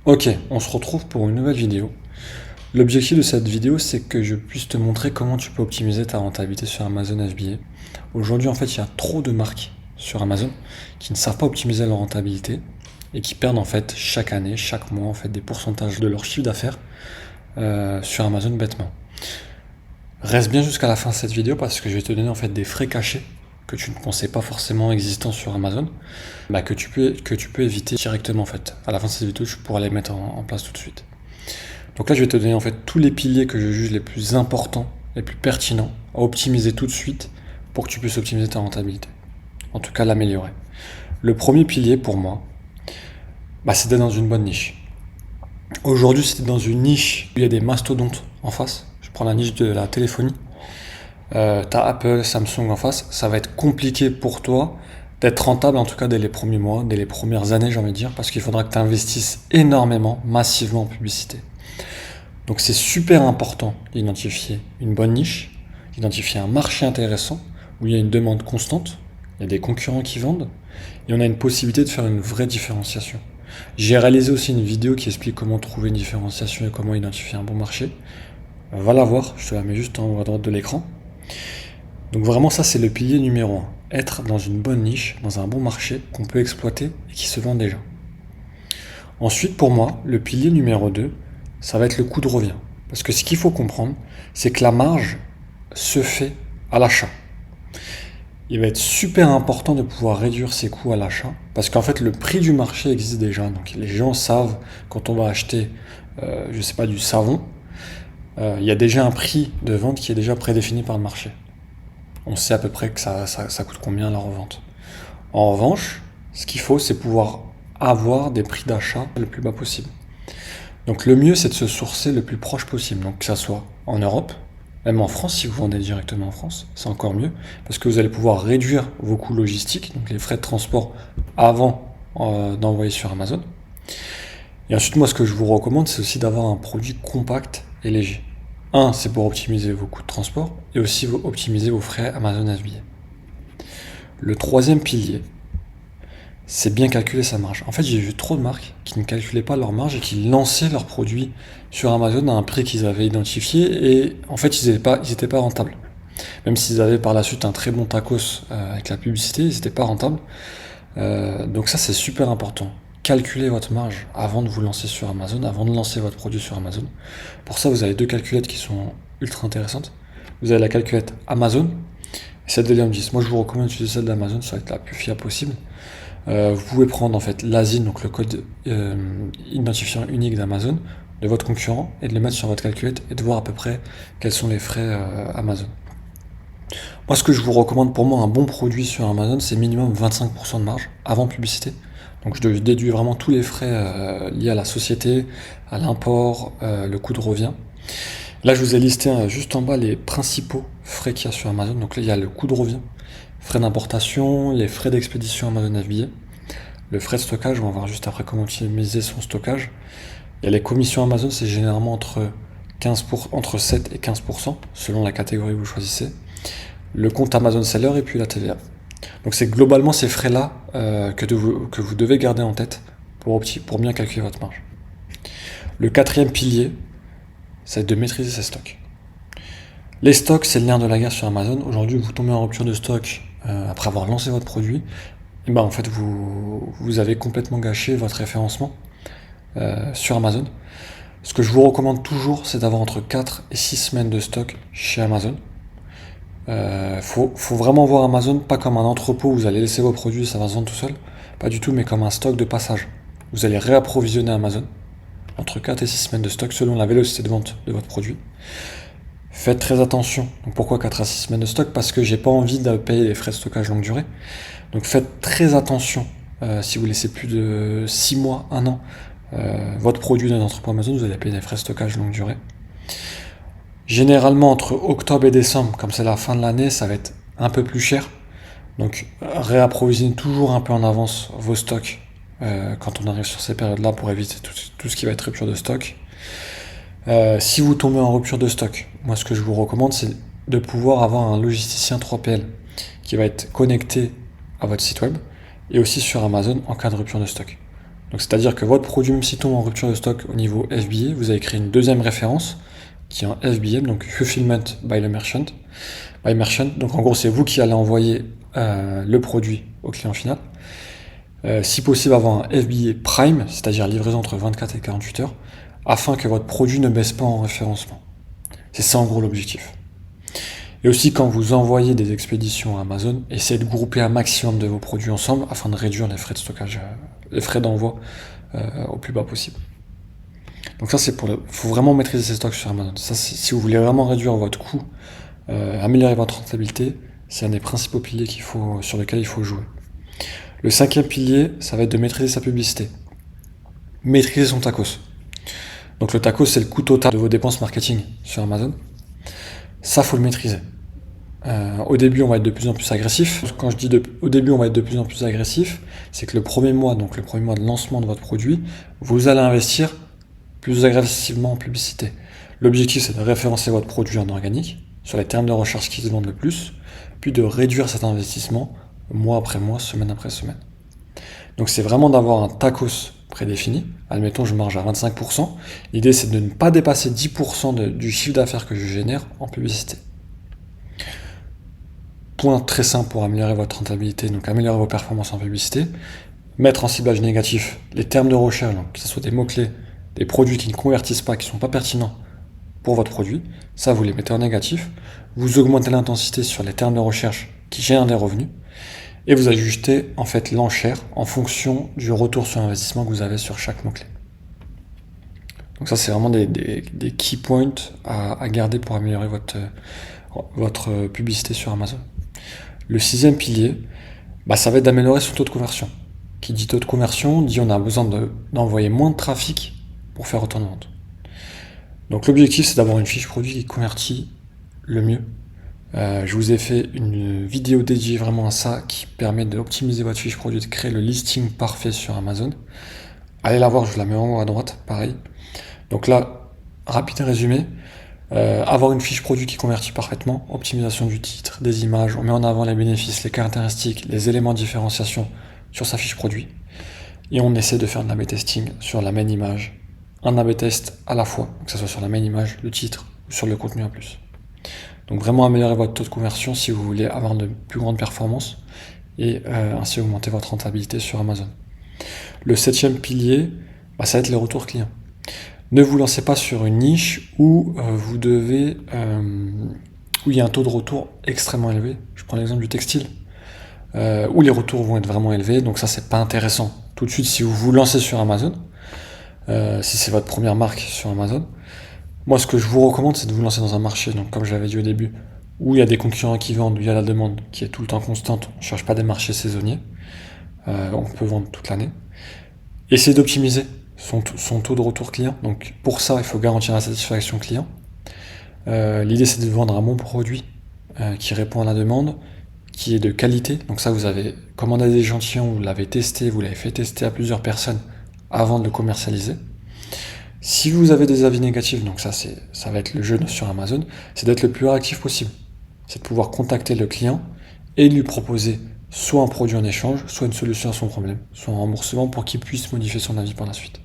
Ok, on se retrouve pour une nouvelle vidéo. L'objectif de cette vidéo, c'est que je puisse te montrer comment tu peux optimiser ta rentabilité sur Amazon FBA. Aujourd'hui, en fait, il y a trop de marques sur Amazon qui ne savent pas optimiser leur rentabilité et qui perdent en fait chaque année, chaque mois, en fait, des pourcentages de leur chiffre d'affaires sur Amazon bêtement. Reste bien jusqu'à la fin de cette vidéo parce que je vais te donner en fait des frais cachés que tu ne pensais pas forcément existants sur Amazon, que tu peux éviter directement en fait. À la fin de cette vidéo, tu pourras les mettre en place tout de suite. Donc là, je vais te donner en fait tous les piliers que je juge les plus importants, les plus pertinents à optimiser tout de suite pour que tu puisses optimiser ta rentabilité. En tout cas, l'améliorer. Le premier pilier pour moi, c'est d'être dans une bonne niche. Aujourd'hui, si tu es dans une niche où il y a des mastodontes en face, je prends la niche de la téléphonie, t'as Apple, Samsung en face, ça va être compliqué pour toi d'être rentable, en tout cas dès les premiers mois, dès les premières années, j'ai envie de dire, parce qu'il faudra que tu investisses énormément, massivement en publicité. Donc c'est super important d'identifier une bonne niche, d'identifier un marché intéressant, où il y a une demande constante, il y a des concurrents qui vendent, et on a une possibilité de faire une vraie différenciation. J'ai réalisé aussi une vidéo qui explique comment trouver une différenciation et comment identifier un bon marché. Va la voir, je te la mets juste en haut à droite de l'écran. Donc vraiment ça c'est le pilier numéro 1. Être dans une bonne niche, dans un bon marché qu'on peut exploiter et qui se vend déjà. Ensuite pour moi, le pilier numéro 2, ça va être le coût de revient. Parce que ce qu'il faut comprendre, c'est que la marge se fait à l'achat. Il va être super important de pouvoir réduire ses coûts à l'achat, parce qu'en fait le prix du marché existe déjà. Donc les gens savent quand on va acheter, du savon, il y a déjà un prix de vente qui est déjà prédéfini par le marché. On sait à peu près que ça coûte combien la revente. En revanche, ce qu'il faut, c'est pouvoir avoir des prix d'achat le plus bas possible. Donc le mieux, c'est de se sourcer le plus proche possible. Donc que ça soit en Europe, même en France, si vous vendez directement en France, c'est encore mieux, parce que vous allez pouvoir réduire vos coûts logistiques, donc les frais de transport avant d'envoyer sur Amazon. Et ensuite, moi, ce que je vous recommande, c'est aussi d'avoir un produit compact et léger. Un, c'est pour optimiser vos coûts de transport et aussi optimiser vos frais Amazon FBA. Le troisième pilier, c'est bien calculer sa marge. En fait, j'ai vu trop de marques qui ne calculaient pas leur marge et qui lançaient leurs produits sur Amazon à un prix qu'ils avaient identifié et en fait, ils n'étaient pas rentables. Même s'ils avaient par la suite un très bon tacos avec la publicité, ils n'étaient pas rentables. Donc ça, c'est super important. Calculez votre marge avant de vous lancer sur Amazon, avant de lancer votre produit sur Amazon. Pour ça, vous avez deux calculettes qui sont ultra intéressantes. Vous avez la calculette Amazon et celle de Liam10. Moi, je vous recommande d'utiliser celle d'Amazon, ça va être la plus fiable possible. Vous pouvez prendre en fait l'ASIN, donc le code identifiant unique d'Amazon, de votre concurrent, et de le mettre sur votre calculette et de voir à peu près quels sont les frais Amazon. Moi, ce que je vous recommande pour moi, un bon produit sur Amazon, c'est minimum 25% de marge avant publicité. Donc je déduis vraiment tous les frais liés à la société, à l'import, le coût de revient. Là, je vous ai listé juste en bas les principaux frais qu'il y a sur Amazon. Donc là, il y a le coût de revient, frais d'importation, les frais d'expédition Amazon FBA, le frais de stockage, on va voir juste après comment optimiser son stockage. Il y a les commissions Amazon, c'est généralement entre 7 et 15%, selon la catégorie que vous choisissez. Le compte Amazon Seller et puis la TVA. Donc c'est globalement ces frais-là que vous devez garder en tête pour bien calculer votre marge. Le quatrième pilier, c'est de maîtriser ses stocks. Les stocks, c'est le nerf de la guerre sur Amazon. Aujourd'hui, vous tombez en rupture de stock après avoir lancé votre produit, et en fait, vous avez complètement gâché votre référencement sur Amazon. Ce que je vous recommande toujours, c'est d'avoir entre 4 et 6 semaines de stock chez Amazon. Faut vraiment voir Amazon pas comme un entrepôt où vous allez laisser vos produits, ça va se vendre tout seul. Pas du tout, mais comme un stock de passage. Vous allez réapprovisionner Amazon entre 4 et 6 semaines de stock selon la vélocité de vente de votre produit. Faites très attention. Donc pourquoi 4 à 6 semaines de stock? Parce que j'ai pas envie de payer les frais de stockage longue durée. Donc faites très attention. Si vous laissez plus de 6 mois, 1 an, votre produit dans un entrepôt Amazon, vous allez payer des frais de stockage longue durée. Généralement, entre octobre et décembre, comme c'est la fin de l'année, ça va être un peu plus cher. Donc, réapprovisionnez toujours un peu en avance vos stocks quand on arrive sur ces périodes-là pour éviter tout ce qui va être rupture de stock. Si vous tombez en rupture de stock, moi, ce que je vous recommande, c'est de pouvoir avoir un logisticien 3PL qui va être connecté à votre site web et aussi sur Amazon en cas de rupture de stock. Donc c'est-à-dire que votre produit, même s'il tombe en rupture de stock au niveau FBA, vous avez créé une deuxième référence qui est en FBA, donc Fulfillment by the Merchant. Donc en gros, c'est vous qui allez envoyer le produit au client final. Si possible, avoir un FBA Prime, c'est-à-dire livraison entre 24 et 48 heures, afin que votre produit ne baisse pas en référencement. C'est ça en gros l'objectif. Et aussi, quand vous envoyez des expéditions à Amazon, essayez de grouper un maximum de vos produits ensemble afin de réduire les frais de stockage, les frais d'envoi au plus bas possible. Donc ça, c'est faut vraiment maîtriser ses stocks sur Amazon. Ça, si vous voulez vraiment réduire votre coût, améliorer votre rentabilité, c'est un des principaux piliers sur lesquels il faut jouer. Le cinquième pilier, ça va être de maîtriser sa publicité. Maîtriser son TACoS. Donc le TACoS, c'est le coût total de vos dépenses marketing sur Amazon. Ça, faut le maîtriser. Au début, on va être de plus en plus agressif. Quand je dis au début, on va être de plus en plus agressif, c'est que le premier mois, donc le premier mois de lancement de votre produit, vous allez investir plus agressivement en publicité. L'objectif, c'est de référencer votre produit en organique, sur les termes de recherche qui se vendent le plus, puis de réduire cet investissement mois après mois, semaine après semaine. Donc c'est vraiment d'avoir un TACoS prédéfini. Admettons, je marge à 25%. L'idée, c'est de ne pas dépasser 10% du chiffre d'affaires que je génère en publicité. Point très simple pour améliorer votre rentabilité, donc améliorer vos performances en publicité. Mettre en ciblage négatif les termes de recherche, donc que ce soit des mots-clés, des produits qui ne convertissent pas, qui ne sont pas pertinents pour votre produit. Ça, vous les mettez en négatif. Vous augmentez l'intensité sur les termes de recherche qui génèrent des revenus. Et vous ajustez en fait l'enchère en fonction du retour sur investissement que vous avez sur chaque mot-clé. Donc ça, c'est vraiment des key points à garder pour améliorer votre publicité sur Amazon. Le sixième pilier, ça va être d'améliorer son taux de conversion. Qui dit taux de conversion, dit on a besoin d'envoyer moins de trafic pour faire autant de ventes. Donc l'objectif, c'est d'avoir une fiche produit qui convertit le mieux. Je vous ai fait une vidéo dédiée vraiment à ça qui permet d'optimiser votre fiche produit, de créer le listing parfait sur Amazon. Allez la voir, je vous la mets en haut à droite, pareil. Donc là, rapide résumé, avoir une fiche produit qui convertit parfaitement, optimisation du titre, des images, on met en avant les bénéfices, les caractéristiques, les éléments de différenciation sur sa fiche produit, et on essaie de faire de l'A/B testing sur la main image, un A/B test à la fois, que ce soit sur la main image, le titre, ou sur le contenu en plus. Donc vraiment améliorer votre taux de conversion si vous voulez avoir de plus grandes performances et ainsi augmenter votre rentabilité sur Amazon. Le septième pilier, ça va être les retours clients. Ne vous lancez pas sur une niche où où il y a un taux de retour extrêmement élevé. Je prends l'exemple du textile, où les retours vont être vraiment élevés, donc ça c'est pas intéressant. Tout de suite, si vous vous lancez sur Amazon, si c'est votre première marque sur Amazon, moi ce que je vous recommande, c'est de vous lancer dans un marché, donc comme je l'avais dit au début, où il y a des concurrents qui vendent, où il y a la demande qui est tout le temps constante. On ne cherche pas des marchés saisonniers, on peut vendre toute l'année. Essayez d'optimiser son taux de retour client. Donc pour ça, il faut garantir la satisfaction client. L'idée, c'est de vendre un bon produit qui répond à la demande, qui est de qualité. Donc ça, vous avez commandé des échantillons, vous l'avez testé, vous l'avez fait tester à plusieurs personnes avant de le commercialiser. Si vous avez des avis négatifs, donc ça va être le jeu sur Amazon, c'est d'être le plus réactif possible. C'est de pouvoir contacter le client et de lui proposer soit un produit en échange, soit une solution à son problème, soit un remboursement pour qu'il puisse modifier son avis par la suite.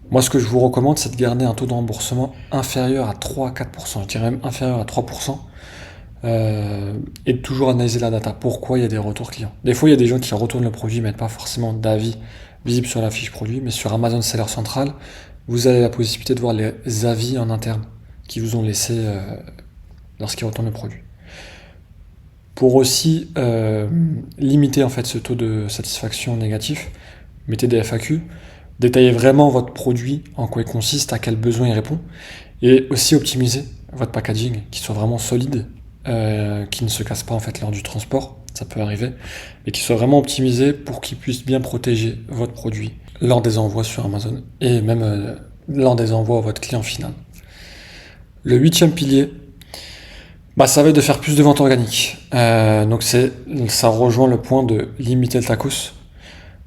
Moi, ce que je vous recommande, c'est de garder un taux de remboursement inférieur à 3 à 4%, je dirais même inférieur à 3%, et de toujours analyser la data. Pourquoi il y a des retours clients? Des fois, il y a des gens qui retournent le produit, mais mettent pas forcément d'avis visible sur la fiche produit, mais sur Amazon Seller Central, vous avez la possibilité de voir les avis en interne qui vous ont laissé lorsqu'ils retournent le produit. Pour aussi limiter en fait ce taux de satisfaction négatif, mettez des FAQ, détaillez vraiment votre produit, en quoi il consiste, à quel besoin il répond, et aussi optimiser votre packaging, qui soit vraiment solide, qui ne se casse pas en fait lors du transport, ça peut arriver, mais qui soit vraiment optimisé pour qu'il puisse bien protéger votre produit lors des envois sur Amazon et même lors des envois à votre client final. Le huitième pilier, ça va être de faire plus de ventes organiques. Donc ça rejoint le point de limiter le TACoS.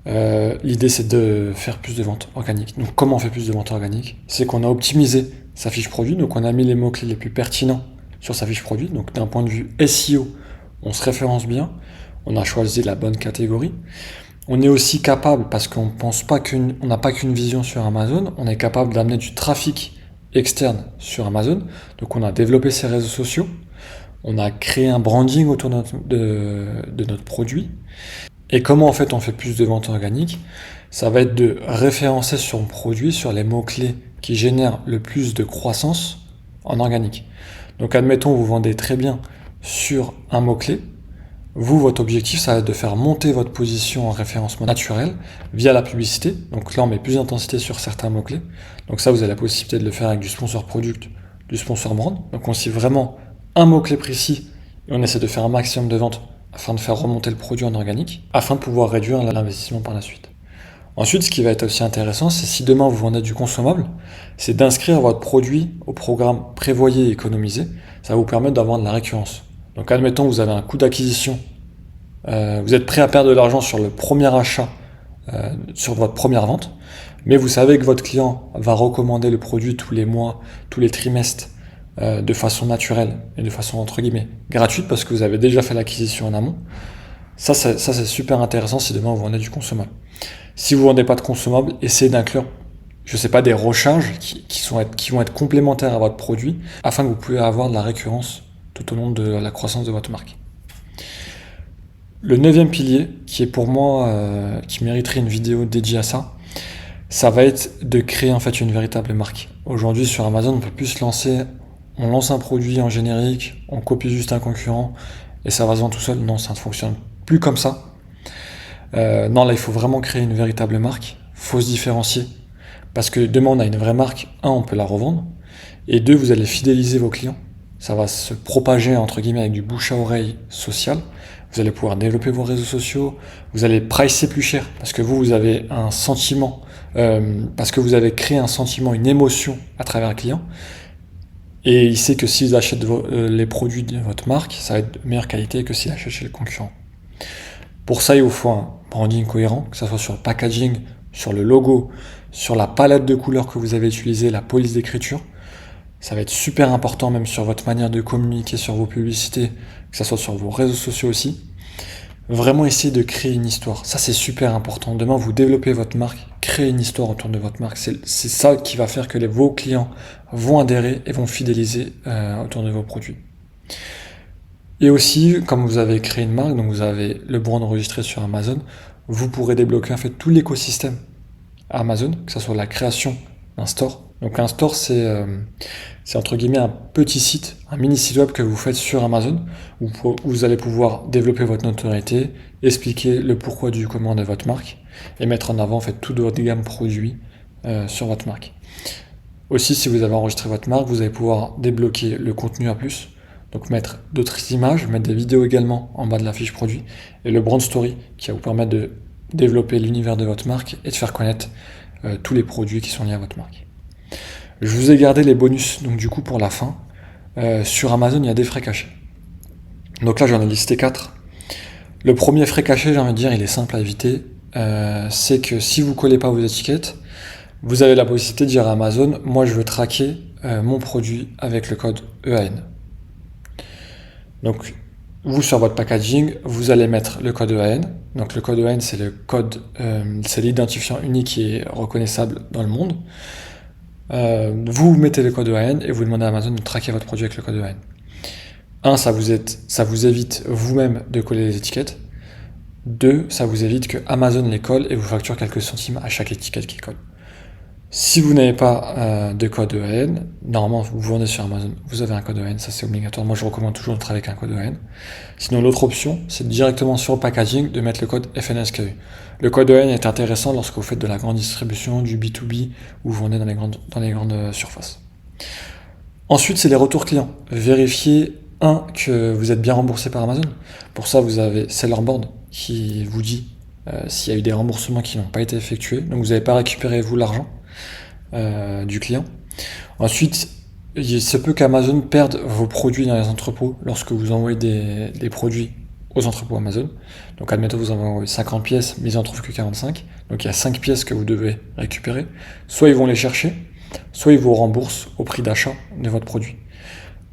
L'idée c'est de faire plus de ventes organiques. Donc comment on fait plus de ventes organiques? C'est qu'on a optimisé sa fiche produit, donc on a mis les mots-clés les plus pertinents sur sa fiche produit. Donc d'un point de vue SEO, on se référence bien, on a choisi la bonne catégorie. On est aussi capable, parce qu'on pense pas on n'a pas qu'une vision sur Amazon, on est capable d'amener du trafic externe sur Amazon. Donc on a développé ses réseaux sociaux, on a créé un branding autour de notre produit. Et comment en fait on fait plus de ventes organiques? Ça va être de référencer son produit sur les mots-clés qui génèrent le plus de croissance en organique. Donc admettons, vous vendez très bien sur un mot-clé. Vous, votre objectif, ça va être de faire monter votre position en référencement naturel via la publicité. Donc là, on met plus d'intensité sur certains mots-clés. Donc ça, vous avez la possibilité de le faire avec du sponsor product, du sponsor brand. Donc on cible vraiment un mot-clé précis et on essaie de faire un maximum de ventes afin de faire remonter le produit en organique, afin de pouvoir réduire l'investissement par la suite. Ensuite, ce qui va être aussi intéressant, c'est si demain vous vendez du consommable, c'est d'inscrire votre produit au programme Prévoyez et économisez. Ça va vous permettre d'avoir de la récurrence. Donc admettons, vous avez un coût d'acquisition, vous êtes prêt à perdre de l'argent sur le premier achat, sur votre première vente, mais vous savez que votre client va recommander le produit tous les mois, tous les trimestres, de façon naturelle et de façon entre guillemets gratuite parce que vous avez déjà fait l'acquisition en amont. Ça c'est super intéressant si demain vous vendez du consommable. Si vous vendez pas de consommable, essayez d'inclure, je sais pas, des recharges qui vont être complémentaires à votre produit afin que vous puissiez avoir de la récurrence tout au long de la croissance de votre marque. Le 9e pilier, qui est pour moi, qui mériterait une vidéo dédiée à ça, ça va être de créer en fait une véritable marque. Aujourd'hui sur Amazon, on peut plus se lancer, on lance un produit en générique, on copie juste un concurrent et ça va se vendre tout seul. Non, ça ne fonctionne plus comme ça. Non, là il faut vraiment créer une véritable marque, faut se différencier. Parce que demain on a une vraie marque, on peut la revendre, et deux, vous allez fidéliser vos clients. Ça va se propager entre guillemets avec du bouche à oreille social. Vous allez pouvoir développer vos réseaux sociaux, vous allez pricer plus cher parce que vous avez un sentiment, parce que vous avez créé un sentiment, une émotion à travers le client. Et il sait que s'il achète les produits de votre marque, ça va être de meilleure qualité que s'il achète chez le concurrent. Pour ça, il vous faut un branding cohérent, que ce soit sur le packaging, sur le logo, sur la palette de couleurs que vous avez utilisée, la police d'écriture. Ça va être super important même sur votre manière de communiquer, sur vos publicités, que ce soit sur vos réseaux sociaux aussi. Vraiment essayer de créer une histoire. Ça, c'est super important. Demain, vous développez votre marque, créez une histoire autour de votre marque. C'est ça qui va faire que vos clients vont adhérer et vont fidéliser autour de vos produits. Et aussi, comme vous avez créé une marque, donc vous avez le brand enregistré sur Amazon, vous pourrez débloquer en fait tout l'écosystème Amazon, que ce soit la création d'un store. Donc un store, c'est entre guillemets un petit site, un mini site web que vous faites sur Amazon, où vous allez pouvoir développer votre notoriété, expliquer le pourquoi du comment de votre marque, et mettre en avant en fait toute votre gamme produits sur votre marque. Aussi, si vous avez enregistré votre marque, vous allez pouvoir débloquer le contenu à plus, donc mettre d'autres images, mettre des vidéos également en bas de la fiche produit, et le brand story qui va vous permettre de développer l'univers de votre marque et de faire connaître tous les produits qui sont liés à votre marque. Je vous ai gardé les bonus donc du coup pour la fin. Sur Amazon, il y a des frais cachés. Donc là, j'en ai listé 4. Le premier frais caché, j'ai envie de dire, il est simple à éviter. C'est que si vous ne collez pas vos étiquettes, vous avez la possibilité de dire à Amazon, moi je veux traquer mon produit avec le code EAN. Donc vous, sur votre packaging, vous allez mettre le code EAN. Donc le code EAN, c'est le code, c'est l'identifiant unique qui est reconnaissable dans le monde. Vous mettez le code EAN et vous demandez à Amazon de traquer votre produit avec le code EAN. Ça vous évite vous-même de coller les étiquettes. 2, ça vous évite que Amazon les colle et vous facture quelques centimes à chaque étiquette qui colle. Si vous n'avez pas de code EAN, normalement vous vendez sur Amazon, vous avez un code EAN, ça c'est obligatoire. Moi je recommande toujours de travailler avec un code EAN. Sinon l'autre option, c'est directement sur le packaging de mettre le code FNSKU. Le code EAN est intéressant lorsque vous faites de la grande distribution, du B2B, ou vous vendez dans les grandes surfaces. Ensuite, c'est les retours clients. Vérifiez, que vous êtes bien remboursé par Amazon. Pour ça, vous avez Sellerboard qui vous dit s'il y a eu des remboursements qui n'ont pas été effectués. Donc vous n'avez pas récupéré, vous, l'argent du client. Ensuite, il se peut qu'Amazon perde vos produits dans les entrepôts lorsque vous envoyez des produits aux entrepôts Amazon. Donc admettons vous envoyez 50 pièces, mais ils n'en trouvent que 45. Donc il y a 5 pièces que vous devez récupérer. Soit ils vont les chercher, soit ils vous remboursent au prix d'achat de votre produit.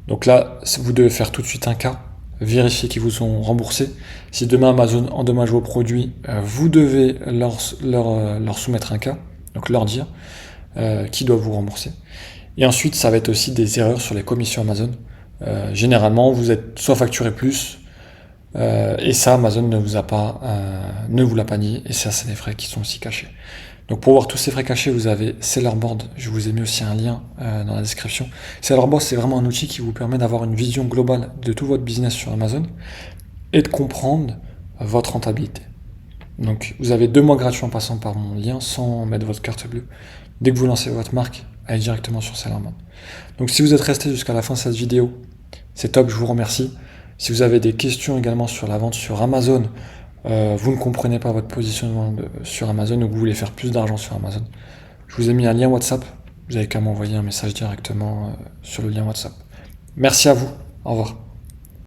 Donc là, vous devez faire tout de suite un cas vérifier qu'ils vous ont remboursé. Si demain Amazon endommage vos produits, vous devez leur soumettre un cas, donc leur dire qui doit vous rembourser. Et ensuite, ça va être aussi des erreurs sur les commissions Amazon. Généralement, vous êtes soit facturé plus, et ça, Amazon ne vous l'a pas dit, et ça, c'est des frais qui sont aussi cachés. Donc pour voir tous ces frais cachés, vous avez Sellerboard, je vous ai mis aussi un lien dans la description. Sellerboard, c'est vraiment un outil qui vous permet d'avoir une vision globale de tout votre business sur Amazon et de comprendre votre rentabilité. Donc vous avez 2 mois gratuits en passant par mon lien sans mettre votre carte bleue. Dès que vous lancez votre marque, allez directement sur Sellerboard. Donc si vous êtes resté jusqu'à la fin de cette vidéo, c'est top, je vous remercie. Si vous avez des questions également sur la vente sur Amazon, vous ne comprenez pas votre positionnement sur Amazon ou que vous voulez faire plus d'argent sur Amazon, je vous ai mis un lien WhatsApp. Vous n'avez qu'à m'envoyer un message directement sur le lien WhatsApp. Merci à vous. Au revoir.